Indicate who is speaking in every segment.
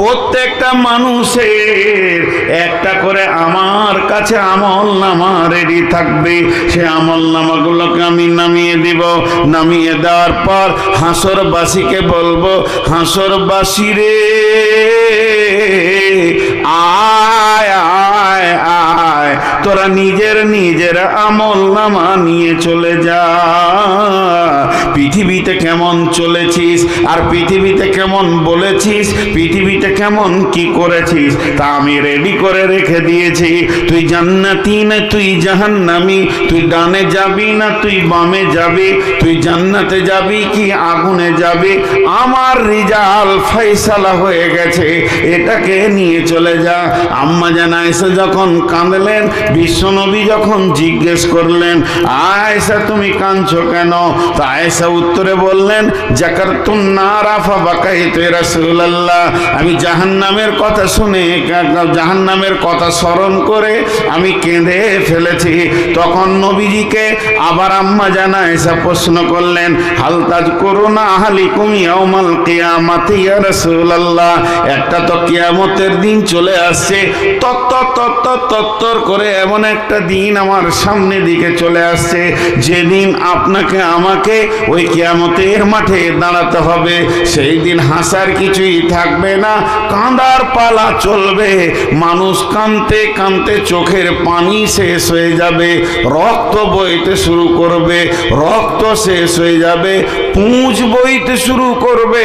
Speaker 1: প্রত্যেকটা মানুষের একটা করে আমার কাছে আমলনামা রেডি থাকবে। সে আমলনামাগুলোকে আমি নামিয়ে দিব। নামিয়ে দেওয়ার পর হাসরবাসীকে বলবো, হাসরবাসী রে, আয় আয় আয়, তোরা নিজের নিজের আমলনামা নিয়ে চলে যা। পৃথিবীতে কেমন চলেছিস আর পৃথিবীতে কেমন বলেছিস, পৃথিবীতে কেমন কি করেছিস তা আমি রেডি করে রেখে দিয়েছি। তুই জান্নাতি না তুই জাহান্নামী, তুই ডানে যাবি না তুই বামে যাবি, তুই জান্নাতে যাবি কি আগুনে যাবি, আমার রিজাল্ট ফয়সালা হয়ে গেছে, এটাকে নিয়ে চলে যা। আম্মা জান আয়েশা যখন কাঁদলেন, বিশ্বনবী যখন জিজ্ঞেস করলেন, আয়েশা তুমি কাঁদছো কেন? তা আয়েশা উত্তরে বললেন, যাকারতুন নারা ফাবাকাইতু ইয়া রাসূলুল্লাহ, আমি জাহান্নামের কথা শুনে, জাহান্নামের কথা স্মরণ করে আমি কেঁদে ফেলেছি। তখন নবীজিকে আবার আম্মা জান আয়েশা প্রশ্ন করলেন, হাল তাযকুরুনা আহলিকুম ইয়াউমাল কিয়ামাতি ইয়া রাসূলুল্লাহ, একটা তো কিয়ামতের দিন চলে আসছে, তত্তর করে এমন একটা দিন আমার সামনে দিকে চলে আসছে, যেদিন আপনাকে আমাকে ওই কিয়ামতের মাঠে দাঁড়াতে হবে। সেই দিন হাসার কিছুই থাকবে না, কাঁদার পালা চলবে। মানুষ কাঁদতে কাঁদতে চোখের পানি শেষ হয়ে যাবে, রক্ত বইতে শুরু করবে, রক্ত শেষ হয়ে যাবে, পুঁজ বইতে শুরু করবে,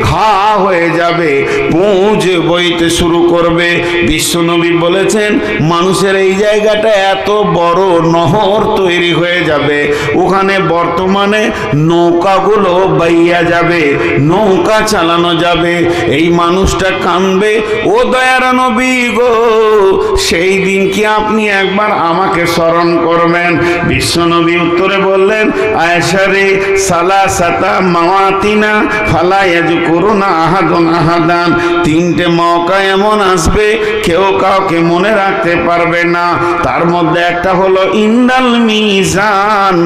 Speaker 1: ঘা হয়ে যাবে, পুঁজ বইতে শুরু করবে। বিশ্বনবী বলেছেন, মানুষের এই জায়গাটা এত বড় নহর তৈরি হয়ে যাবে, ওখানে বর্তমানে নৌকাগুলো বাইয়া যাবে, নৌকা চালানো যাবে। এই মানুষটা কাঁদবে, ও দয়ার নবী গো, সেই দিন কি আপনি একবার আমাকে স্মরণ করবেন? বিশ্বনবী উত্তরে বললেন, আয়েশা রে, সালাসাতা মাওয়াতিনা ফালা ইয়াযকুরুনা আহাদুন আহাদান, তিনটে মওকা এমন আসবে কেউ কাউকে মনে রাখতে পারবে না। তার মধ্যে একটা হলো ইন্দাল মিজান,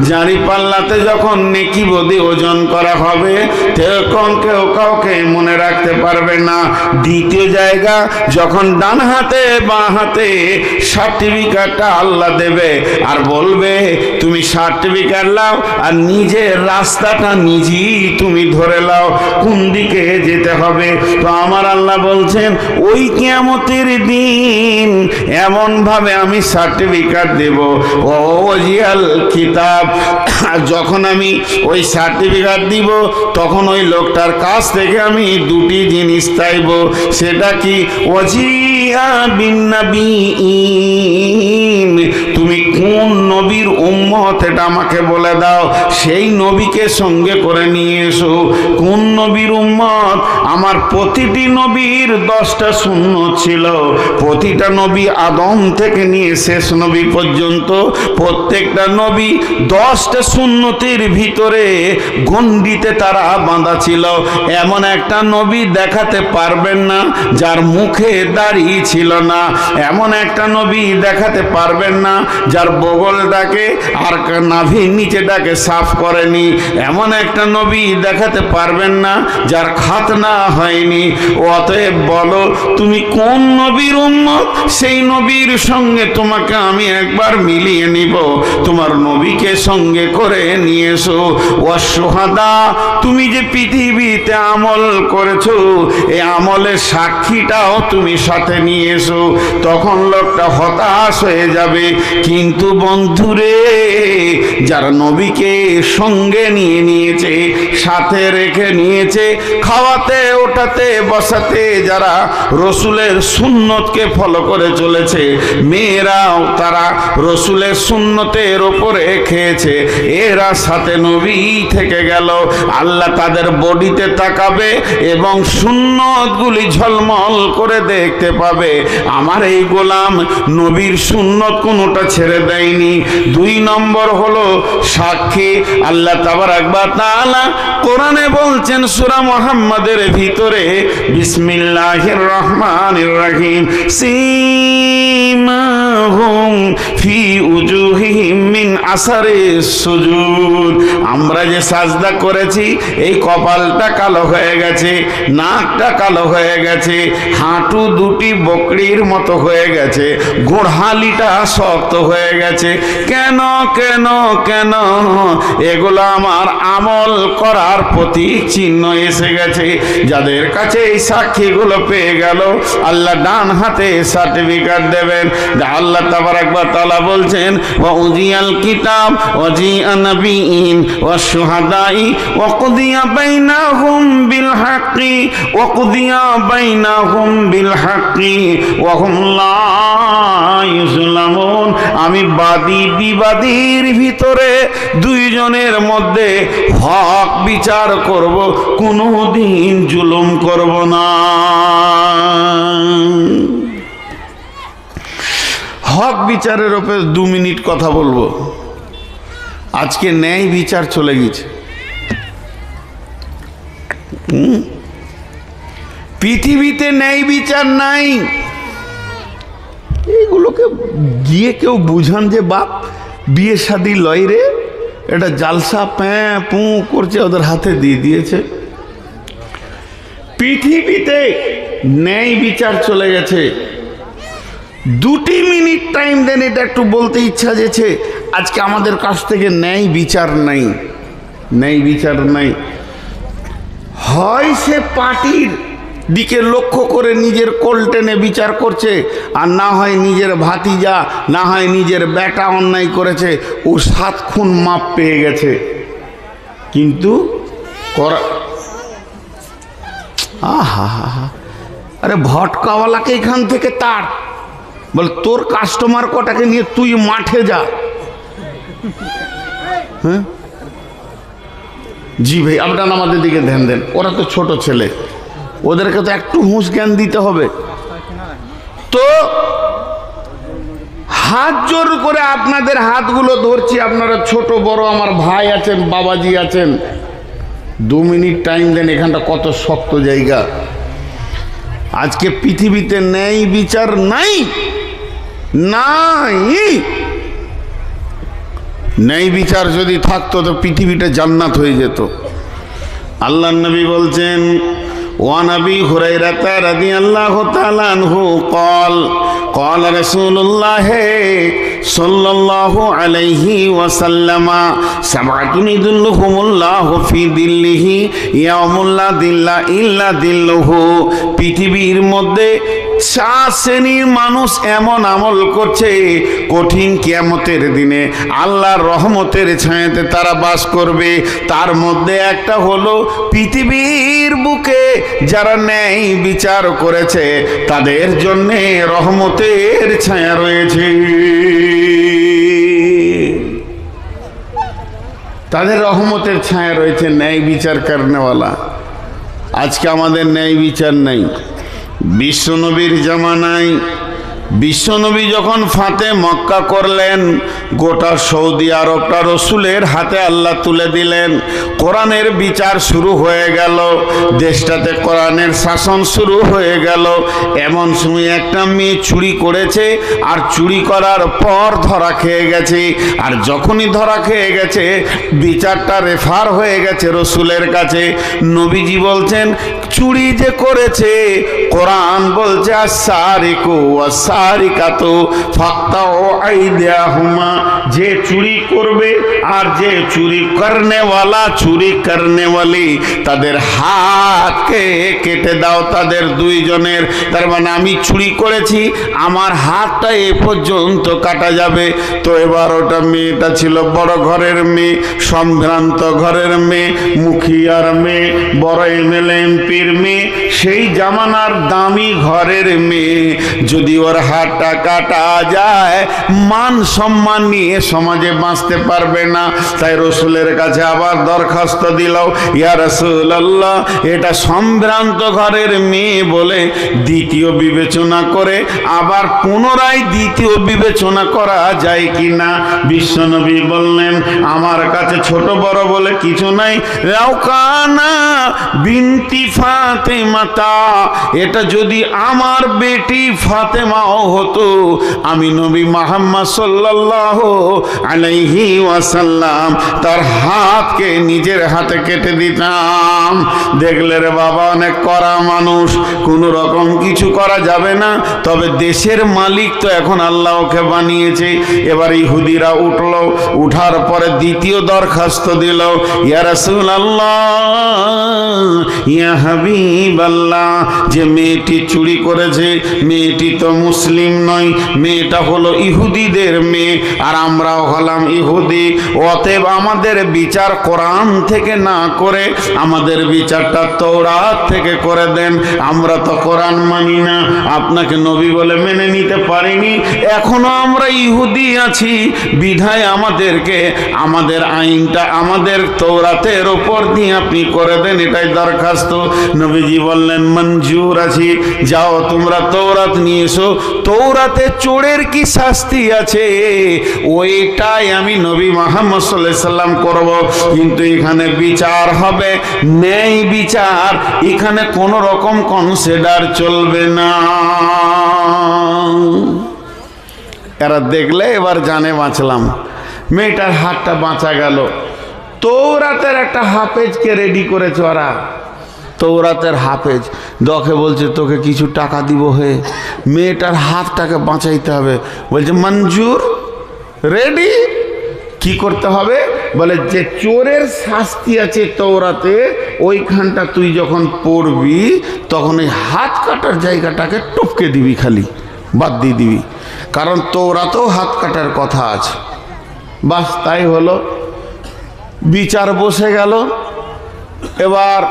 Speaker 1: জারি পাল্লাতে যখন নেকি বদি ওজন করা হবে তখন কেউ কাউকে মনে রাখতে পারবে না। দ্বিতীয় জায়গা, যখন ডান হাতে বাঁ হাতে সার্টিফিকেটটা আল্লাহ দেবে আর বলবে তুমি সার্টিফিকেট লাও আর নিজের রাস্তাটা নিজেই তুমি ধরে লাও, কোন দিকে যেতে হবে। তো আমার আল্লাহ বলছেন, ওই কিয়ামতের দিন এমন ভাবে আমি সার্টিফিকেট দেব, ও ওয়াজিয়াল কিতাব, যখন আমি ওই সার্টিফিকেট দিব তখন ওই লোকটার কাছ থেকে আমি দুটি জিনিস চাইব। সেটা কি? ওয়াজিয়া বিন নবীন, তুমি কোন নবীর উম্মত এটা আমাকে বলে দাও, সেই নবীকে সঙ্গে করে নিয়ে এসো। কোন নবীর উম্মত? আমার প্রতিটি নবীর 10টা সুন্নত ছিল, প্রতিটা নবী আদম থেকে নিয়ে শেষ নবী পর্যন্ত প্রত্যেকটা নবী 10টা সুন্নতের ভিতরে গণ্ডিতে তারা বাঁধা ছিল। এমন একটা নবী দেখাতে পারবেন না যার মুখে দাড়ি ছিল না, এমন একটা নবী দেখাতে পারবেন না যার বগলটাকে আর নাভির নিচেটাকে সাফ করেনি, এমন একটা নবী দেখাতে পারবেন না যার খাতনা হয়নি। অতএব বলো তুমি কোন নবীর উম্মত, সেই নবীর সঙ্গে তোমাকে আমি একবার মিলিয়ে নিব, তোমার নবীকে সঙ্গে করে নিয়ে এসো। ওয়াসুহাদা, তুমি যে পৃথিবীতে আমল করেছো এই আমলের সাক্ষীটাও তুমি সাথে নিয়ে এসো। তখন লোকটা হতাশ হয়ে যাবে। কিন্তু বন্ধুরে, যারা নবীকে সঙ্গে নিয়ে নিয়েছে, সাথে রেখে নিয়েছে, খাওয়াতে ওঠাতে বসাতে যারা রসুলের সুন্নতকে ফলো করে চলেছে, মেয়েরাও তারা রসুলের সুন্নতের ওপরে খেয়েছে, এরা সাথে নবী থেকে গেল। আল্লাহ তাদের বডিতে তাকাবে এবং সুন্নতগুলি ঝলমল করে দেখতে পাবে, আমার এই গোলাম নবীর সুন্নত কোনোটা ছেড়ে দেয়নি। 2 নম্বর হলো সাক্ষী। আল্লাহ তাবারাক ওয়া তাআলা কোরআনে বলছেন সূরা মুহাম্মাদের ভিতরে, বিসমিল্লাহির রহমানির রহিম, সীমা সিমাহুম ফি উজুহিহিম মিন আসারিস সুজুদ। আমরা যে সাজদা করেছি এই কপালটা কালো হয়ে গেছে, নাকটা কালো হয়ে গেছে, হাঁটু দুটি বকরির মতো হয়ে গেছে, গোড়হালিটা শক্ত হয়ে গেছে। কেন কেন কেন? এগুলো আমার আমল করার প্রতীক চিহ্ন এসে গেছে। যাদের কাছে এই সাক্ষীগুলো পেয়ে গেল আল্লাহ ডান হাতে সার্টিফিকেট দেবেন। আল্লাহ তাবারাক ওয়া তাআলা বলছেন, ওয়া উজিয়াল কিতাব ওয়া জিআ নাবিয়িন ওয়া শুহাদাই ওয়া কুদিয়া বাইনাহুম বিল হাক্কি ওয়া কুদিয়া বাইনাহুম বিল হাক্কি ওয়া হুম লা ইউজলামুন। আমি বাদী বিবাদীর ভিতরে দুইজনের মধ্যে হক বিচার করব, কোনোদিন জুলুম করব না। হক বিচারের উপর 2 মিনিট কথা বলবো। আজকে ন্যায় বিচার চলে গেছে। পৃথিবীতে ন্যায় বিচার নাই। এইগুলোকে গিয়ে কেউ বুঝান যে বাপ বিয়ে শাদী লয় রে, এটা জালসা প্যাঁ পু করছে, ওদের হাতে দিয়ে দিয়েছে। পৃথিবীতে ন্যায় বিচার চলে গেছে। 2 মিনিট টাইম দেন, এটা একটু বলতে ইচ্ছা যেছে। আজকে আমাদের কাছ থেকে ন্যায় বিচার নাই, ন্যায় বিচার নাই। হয় সে পার্টির দিকে লক্ষ্য করে নিজের কোল টেনে বিচার করছে, আর না হয় নিজের ভাতিজা, না হয় নিজের বেটা অন্যায় করেছে, ও 7 খুন মাপ পেয়ে গেছে। কিন্তু করা আহা, আরে ভটকাওয়ালাকে এখান থেকে তার বল, তোর কাস্টমার কটাকে নিয়ে তুই মাঠে যা। হ্যাঁ জি ভাই, আপনারা আমাদের দিকে ধ্যান দেন। ওরা তো ছোট ছেলে, ওদেরকে তো একটু হুঁশ জ্ঞান দিতে হবে। তো হাত জোর করে আপনাদের হাতগুলো ধরছি, আপনারা ছোট বড় আমার ভাই আছেন, বাবাজি আছেন, 2 মিনিট টাইম দেন। এখানটা কত শক্ত জায়গা। আজকে পৃথিবীতে ন্যায় বিচার নাই, নাই। ন্যায় বিচার যদি থাকতো তো পৃথিবীটা জান্নাত হয়ে যেত। আল্লাহর নবী বলছেন, ওয়া নবী হুরায়রা রাদিয়াল্লাহু তাআলা আনহু قال قال رسول الله صلى الله عليه وسلم سبعة يظلهم الله في ظله يوم لا ظل إلا ظله। পৃথিবীর মধ্যে 4 শ্রেণীর মানুষ এমন আমল করছে, কঠিন কিয়ামতের দিনে আল্লাহর রহমতের ছায়াতে তারা বাস করবে। তার মধ্যে একটা হলো পৃথিবীর বুকে যারা ন্যায় বিচার করেছে, তাদের জন্য রহমতের ছায়া রয়েছে। তাদের রহমতের ছায়া রয়েছে, ন্যায় বিচার করনেওয়ালা। আজকে আমাদের ন্যায় বিচার নাই। বিশ্বনবীর জামানায় বিশ্বনবী যখন ফাতে মক্কা করলেন, গোটা সৌদি আরবটা রসুলের হাতে আল্লাহ তুলে দিলেন। কোরআনের বিচার শুরু হয়ে গেল, দেশটাতে কোরআনের শাসন শুরু হয়ে গেল। এমন সময় একটা মেয়ে চুরি করেছে, আর চুরি করার পর ধরা খেয়ে গেছে। আর যখনই ধরা খেয়ে গেছে, বিচারটা রেফার হয়ে গেছে রসুলের কাছে। নবীজি বলছেন, চুরি যে করেছে, কোরআন বলছে আস-সারিকু ওয়াস-সারিকাতু ফাকতাউ আইদিয়াহুমা, যে চুরি করবে আর যে চুরি করনেওয়ালা, চুরি করনেওয়ালি, তাদের হাতকে কেটে দাও, তাদের দুইজনের। তার মানে আমি চুরি করেছি, আমার হাতটা এ পর্যন্ত কাটা যাবে। তো এবার ওটা মেয়েটা ছিল বড় ঘরের মেয়ে, সম্ভ্রান্ত ঘরের মেয়ে, মুখিয়ার মেয়ে, বড় এমএলএ এমপির মেয়ে, সেই জামানার দামি ঘরের মেয়ে। যদি ওর হাতটা কাটা যায়, মান সম্মান নিয়ে সমাজে বাঁচতে পারবে না। তাই রসুলের কাছে আবার দরখাস্ত দিল, ইয়া রাসূলুল্লাহ, এটা সম্ভ্রান্ত ঘরের মেয়ে বলে দ্বিতীয় বিবেচনা করে আবার পুনরায় দ্বিতীয় বিবেচনা করা যায় কিনা। বিশ্বনবী বললেন, আমার কাছে ছোট বড় বলে কিছু নাই। লাউকানা বিনতি ফাতেমাতা, এটা যদি আমার বেটি ফাতেমাও হতো, আমি নবী মুহাম্মদ সাল্লাল্লাহু আলাইহি ওয়াসাল্লাম তার হাতকে নিজের হাতে কেটে দিতাম। দেখলে রে বাবা, অনেক কড়া মানুষ, কোনো রকম কিছু করা যাবে না। তবে দেশের মালিক তো এখন আল্লাহ ওকে বানিয়েছে। এবার ইহুদিরা উঠলো, উঠার পরে দ্বিতীয় দরখাস্ত দিল, ইয়া রাসূলুল্লাহ, ইয়া হাবিবাল্লাহ, যে মেয়েটি চুরি করেছে, মেয়েটি তো মুসলিম নয়, মেয়েটা হলো ইহুদিদের মেয়ে, আর আমরাও হলাম ইহুদি। অতএব আমাদের বিচার কোরআন থেকে না করে আমাদের বিচারটা তৌরাত থেকে করে দেন। আমরা তো কোরআন মানি না, আপনাকে নবী বলে মেনে নিতে পারিনি, এখনো আমরা ইহুদি আছি, বিধায় আমাদেরকে আমাদের আইনটা আমাদের তৌরাতের উপর দিয়ে আপনি করে দেন, এটাই দরখাস্ত। নবীজি বললেন, মঞ্জুর আছি, যাও তোমরা তৌরাত নিয়ে এসো। তৌরাতে চোরের কি শাস্তি আছে ওইটাই আমি নবী মুহাম্মদ সাল্লাল্লাহু আলাইহি সাল্লাম করব, কিন্তু এখানে বিচার হবে ন্যায় বিচার, এখানে কোন রকম কনসিডার চলবে না। এরা দেখলে এবার জানে বাঁচলাম, মেয়েটার হাতটা বাঁচা গেল। তৌরাতের একটা হাফেজকে রেডি করেছে ওরা, তৌরাতের হাফেজ দকে বলছে, তোকে কিছু টাকা দিব হে, মেয়েটার হাতটাকে বাঁচাইতে হবে। বলছে মঞ্জুর, রেডি। কি করতে হবে? বলে যে চোরের শাস্তি আছে তৌরাতে, ওইখানটা তুই যখন পড়বি তখন ওই হাত কাটার জায়গাটাকে টপকে দিবি, খালি বাদ দিয়ে দিবি, কারণ তৌরাতেও হাত কাটার কথা আছে। বাস তাই হলো, বিচার বসে গেল। এবার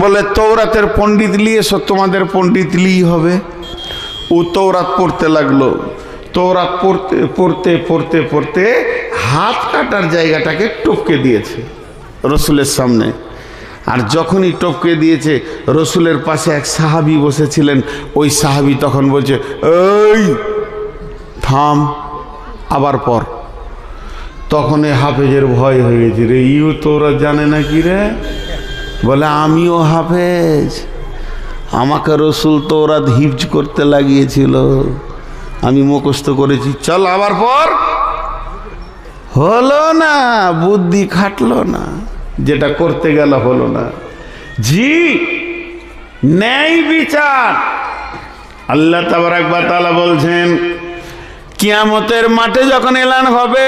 Speaker 1: বলে তৌরাতের পণ্ডিত নিয়ে এসো, তোমাদের পণ্ডিত নিয়ে হবে। ও তৌরাত পড়তে লাগলো, তৌরাত পড়তে পড়তে পড়তে পড়তে হাত কাটার জায়গাটাকে টপকে দিয়েছে রসুলের সামনে। আর যখনই টপকে দিয়েছে, রসুলের পাশে এক সাহাবী বসেছিলেন, ওই সাহাবী তখন বলছে, এই থাম, আবার পর। তখন এই হাফেজের ভয় হয়ে গেছে, রে ইউ তোরা জানে না কি রে? বলে আমিও হাফেজ, আমাকে রসুল তৌরাত হিফজ করতে লাগিয়েছিল, আমি মুখস্থ করেছি, চল আবার পর। হলো না, বুদ্ধি খাটলো না, যেটা করতে গেল হলো না। জি, ন্যায় বিচার। আল্লাহ তাবারাক ওয়া তাআলা বলছেন, কিয়ামতের মাঠে যখন এলান হবে,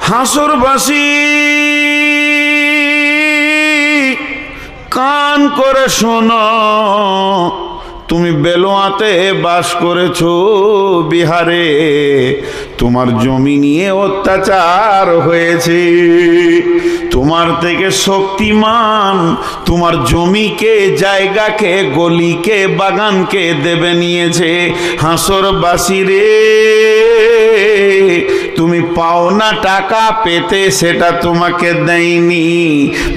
Speaker 1: হাসরবাসী কান করে শোনো, তুমি বেলোয়াতে বাস করেছো বিহারে, তোমার জমি নিয়ে অত্যাচার হয়েছে, তোমার থেকে শক্তিমান তোমার জমিকে, জায়গাকে, গলিকে, বাগানকে দেবে নিয়েছে। হাসরবাসী রে, তুমি পাওনা টাকা পেতে, সেটা তোমাকে দেয়নি,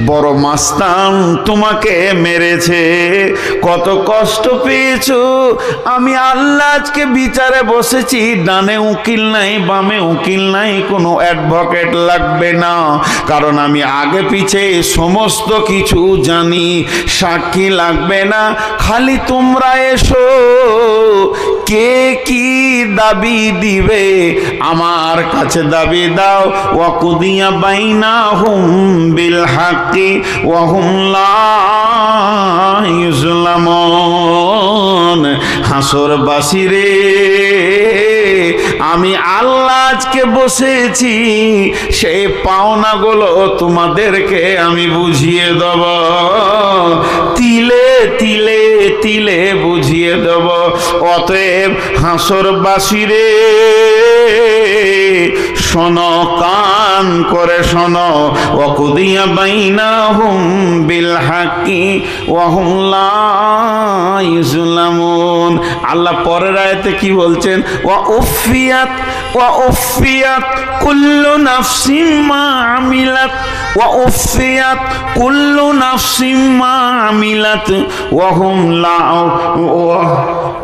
Speaker 1: বড় মাস্তান তোমাকে মেরেছে, কত কষ্ট পেয়েছো। আমি আল্লাহ আজকে বিচারে বসেছি, ডানে উকিল নাই, বামে উকিল নাই, কোনো অ্যাডভোকেট লাগবে না, কারণ আমি আগে পিছে সমস্ত কিছু জানি, সাক্ষী লাগবে না, খালি তোমরা এসো, কে কি দাবি দিবে আমার কাছে দাবি দাও। ওয়াকুদিয়া বাইনাহুম বিল হাক্কি ওয়া হুম লা ইউজলামুন। হাসরবাসী রে, আমি আল্লাহ আজকে বসেছি, সেই পাওনাগুলো তোমাদেরকে আমি বুঝিয়ে দেব, তিলে তিলে তিলে বুঝিয়ে দেব। অতএব হাসরবাসী রে, শোনো, কান করে শোনো। ওয়াকুদিয়া বাইনাহুম বিল হাক্কি ওয়া হুম লা ইউজলামুন। আল্লাহ পরের আয়াতে কি বলছেন? ওয়া উফিয়াত কুল্লু নাফসিন মা আমিলাত, ওয়া উফিয়াত কুল্লু নাফসিন মা আমিলাত ওয়া হুম লা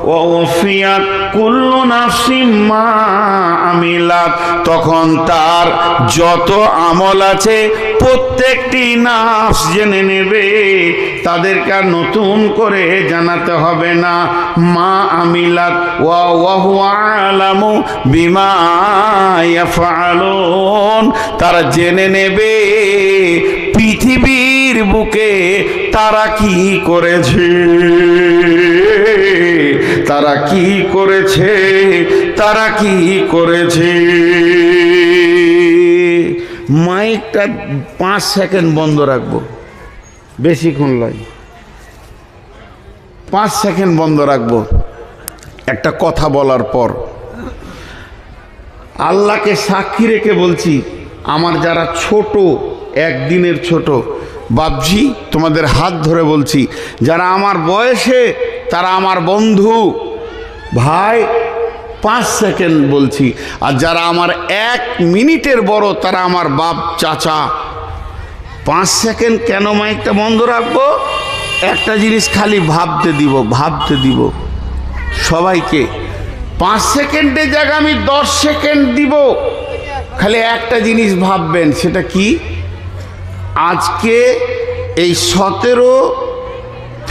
Speaker 1: ওয়াফিয়াত কুল্লু নাফসিম মা আমিলাত, তখন তার যত আমল আছে প্রত্যেকটি নাফস জেনে নেবে, তাদেরকে আর নতুন করে জানাতে হবে না। মা আমিলাত ওয়া হুয়া আলামু বিমা ইয়াফআলুন, তারা জেনে নেবে পৃথিবীর বুকে তারা কি করেছে, তারা কি করেছে, তারা কি করেছে। মাইকটা 5 সেকেন্ড বন্ধ রাখবো, বেশিক্ষণ নয়, 5 সেকেন্ড বন্ধ রাখবো একটা কথা বলার পর। আল্লাহকে সাক্ষী রেখে বলছি, আমার যারা ছোট, একদিনের ছোট বাপজি, তোমাদের হাত ধরে বলছি, যারা আমার বয়সে তারা আমার বন্ধু ভাই, 5 সেকেন্ড বলছি, আর যারা আমার 1 মিনিটের বড় তারা আমার বাপ চাচা। 5 সেকেন্ড কেন মাইকটা বন্ধ রাখবো? একটা জিনিস খালি ভাবতে দিব, ভাবতে দিব সবাইকে। 5 সেকেন্ডের জায়গায় আমি 10 সেকেন্ড দিব, খালি একটা জিনিস ভাববেন। সেটা কি? আজকে এই 17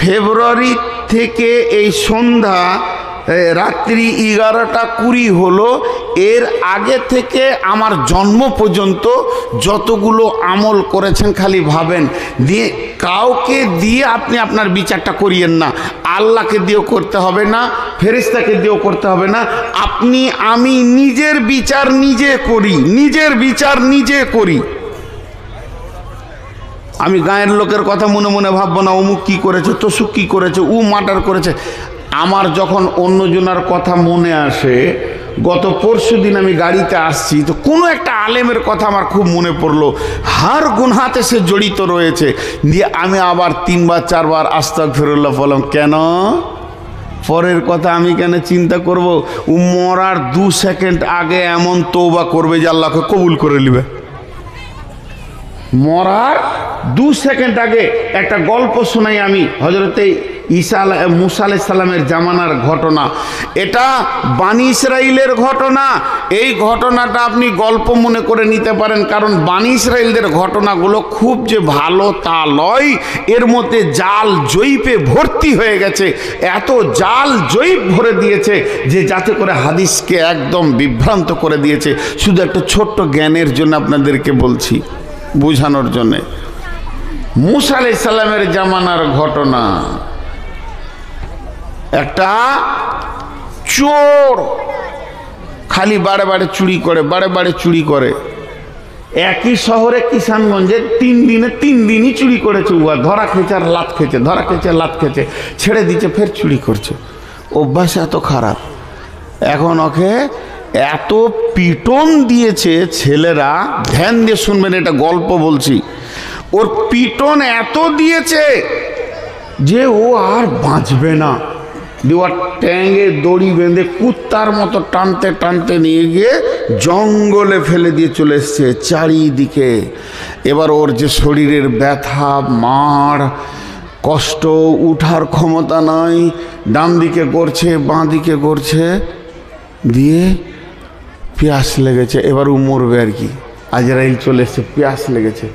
Speaker 1: ফেব্রুয়ারি থেকে এই সন্ধ্যা রাত্রি 11:20 হলো, এর আগে থেকে আমার জন্ম পর্যন্ত যতগুলো আমল করেছেন খালি ভাবেন। দিয়ে কাউকে দিয়ে আপনি আপনার বিচারটা করিয়েন না, আল্লাহকে দিয়েও করতে হবে না, ফেরেশতাকে দিয়েও করতে হবে না, আপনি আমি নিজের বিচার নিজে করি, নিজের বিচার নিজে করি। আমি গায়ের লোকের কথা মনে মনে ভাববো না, অমুক কী করেছে, তসুক কী করেছে, ও মার্ডার করেছে। আমার যখন অন্যজনের কথা মনে আসে, গত পরশু দিন আমি গাড়িতে আসছি, তো কোনো একটা আলেমের কথা আমার খুব মনে পড়লো, হার গুনহাতে সে জড়িত রয়েছে। দিয়ে আমি আবার 3-4 বার আস্তাগফিরুল্লাহ বললাম। কেন? পরের কথা আমি কেন চিন্তা করব? ও মরার 2 সেকেন্ড আগে এমন তওবা করবে যে আল্লাহকে কবুল করে নেবে। মরার 2 সেকেন্ড আগে একটা গল্প শোনাই আমি, হযরতে মুসা আলাইহিস সালামের জামানার ঘটনা। এটা বানি ইসরাইলের ঘটনা। এই ঘটনাটা আপনি গল্প মনে করে নিতে পারেন, কারণ বানি ইসরাইলদের ঘটনাগুলো খুব যে ভালো তা লয়, এর মধ্যে জাল জয়ীপে ভর্তি হয়ে গেছে। এত জাল জয়ীপ ভরে দিয়েছে যে যাতে করে হাদিসকে একদম বিভ্রান্ত করে দিয়েছে। শুধু একটা ছোট্ট জ্ঞানের জন্য আপনাদেরকে বলছি, বোঝানোর জন্যে। মুসা আলাইহিস সালামের জামানার ঘটনা। একটা চোর খালি বারে বারে চুরি করে, বারে বারে চুরি করে। একই শহরে কিষানগঞ্জে 3 দিনই চুরি করেছে। উহা ধরা খেয়েছে আর লাত খেয়েছে, ধরা খেয়েছে লাত খেয়েছে, ছেড়ে দিচ্ছে, ফের চুরি করছে। অভ্যাস এত খারাপ। এখন ওকে এত পিটন দিয়েছে ছেলেরা, ধ্যান দিয়ে শুনবেন, এটা গল্প বলছি। ওর পিটন এত দিয়েছে যে ও আর বাঁচবে না। দেওয়ার ট্যাঙ্গে দড়ি বেঁধে কুত্তার মতো টানতে টানতে নিয়ে গিয়ে জঙ্গলে ফেলে দিয়ে চলে এসছে চারিদিকে। এবার ওর যে শরীরের ব্যথা, মাড়, কষ্ট, উঠার ক্ষমতা নাই, ডান দিকে করছে, বাঁ দিকে করছে, দিয়ে পিয়াস লেগেছে। এবার ও মরবে আর কি, আজরাইল চলে এসছে, পিয়াস লেগেছে।